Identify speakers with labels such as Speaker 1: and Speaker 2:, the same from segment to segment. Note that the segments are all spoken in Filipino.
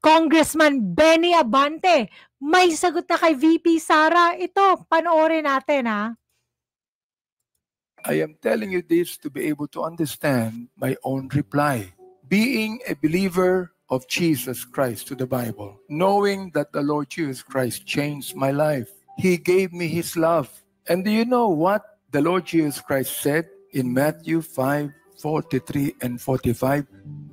Speaker 1: Congressman Benny Abante, may sagot na kay VP Sara. Ito, panoorin natin ha.
Speaker 2: I am telling you this to be able to understand my own reply. Being a believer of Jesus Christ to the Bible, knowing that the Lord Jesus Christ changed my life. He gave me His love. And do you know what the Lord Jesus Christ said in Matthew 5:43 and 45?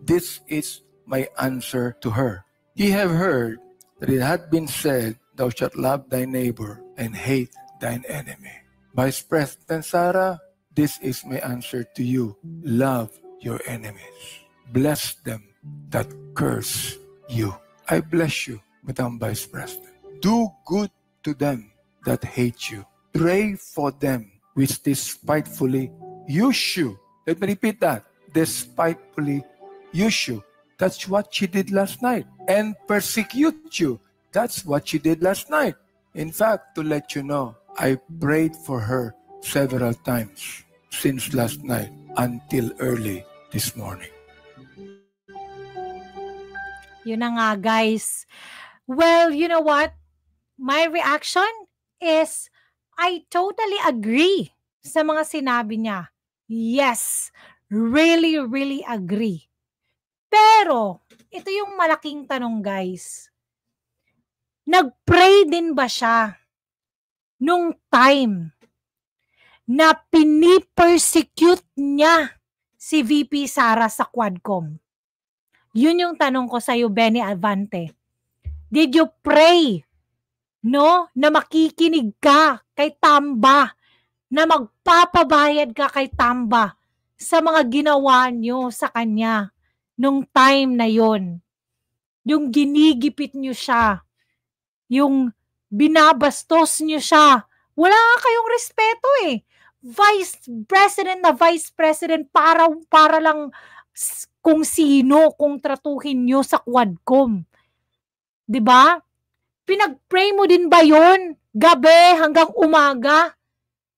Speaker 2: This is my answer to her. Ye have heard that it had been said, thou shalt love thy neighbor and hate thine enemy. Vice President Sara, this is my answer to you. Love your enemies. Bless them that curse you. I bless you, Madam Vice President. Do good to them that hate you. Pray for them which despitefully use you. Let me repeat that. Despitefully use you. That's what she did last night. And persecute you. That's what she did last night. In fact, to let you know, I prayed for her several times since last night until early this morning.
Speaker 1: Yun na nga, guys. Well, you know what? My reaction is I totally agree sa mga sinabi niya. Yes, really, really agree. Pero, ito yung malaking tanong, guys. Nag-pray din ba siya nung time na pinipersecute niya si VP Sara sa Quadcom? Yun yung tanong ko sa'yo, Benny Abante. Did you pray, no, na makikinig ka kay Tamba, na magpapabayad ka kay Tamba sa mga ginawa nyo sa kanya nung time na yon? Yung ginigipit nyo siya, yung binabastos nyo siya. Wala nga kayong respeto eh. Vice President na Vice President para lang kung sino kung tratuhin nyo sa Quadcom. 'Di ba? Pinag-pray mo din ba yon gabi hanggang umaga?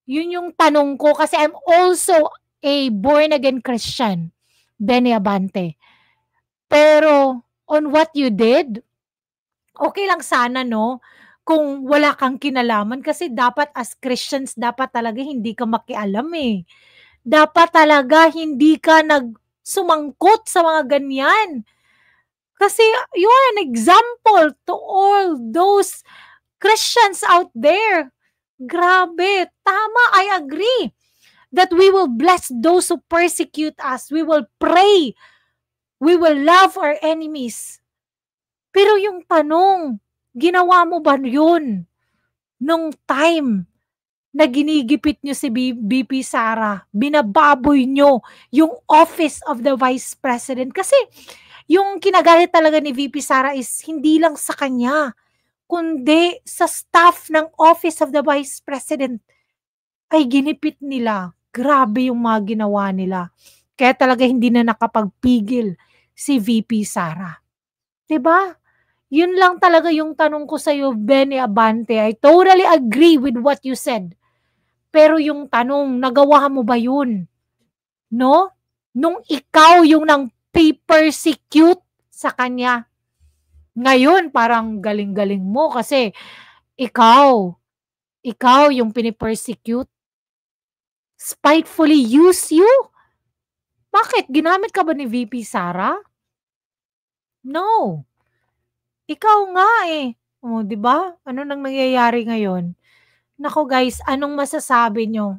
Speaker 1: Yun yung tanong ko kasi I'm also a born-again Christian, Benny Abante. Pero on what you did, okay lang sana, no? Kung wala kang kinalaman kasi dapat as Christians, dapat talaga hindi ka makialam eh. Dapat talaga hindi ka nagsumangkot sa mga ganyan. Kasi you are an example to all those Christians out there. Grabe, tama, I agree that we will bless those who persecute us. We will pray. We will love our enemies. Pero yung tanong, ginawa mo ba yun nung time na ginigipit nyo si VP Sara? Binababoy nyo yung office of the Vice President. Kasi yung kinagalit talaga ni VP Sara is hindi lang sa kanya, kundi sa staff ng Office of the Vice President ay ginipit nila. Grabe yung mga ginawa nila. Kaya talaga hindi na nakapagpigil si VP Sara. 'Di ba? Yun lang talaga yung tanong ko sa iyo, Benny Abante. I totally agree with what you said. Pero yung tanong, nagawa mo ba yun? No? Nung ikaw yung nang persecute sa kanya. Ngayon, parang galing-galing mo kasi ikaw yung pinipersecute. Spitefully use you? Bakit? Ginamit ka ba ni VP Sara? No. Ikaw nga eh. O, 'di ba? Ano nang nangyayari ngayon? Nako guys, anong masasabi nyo?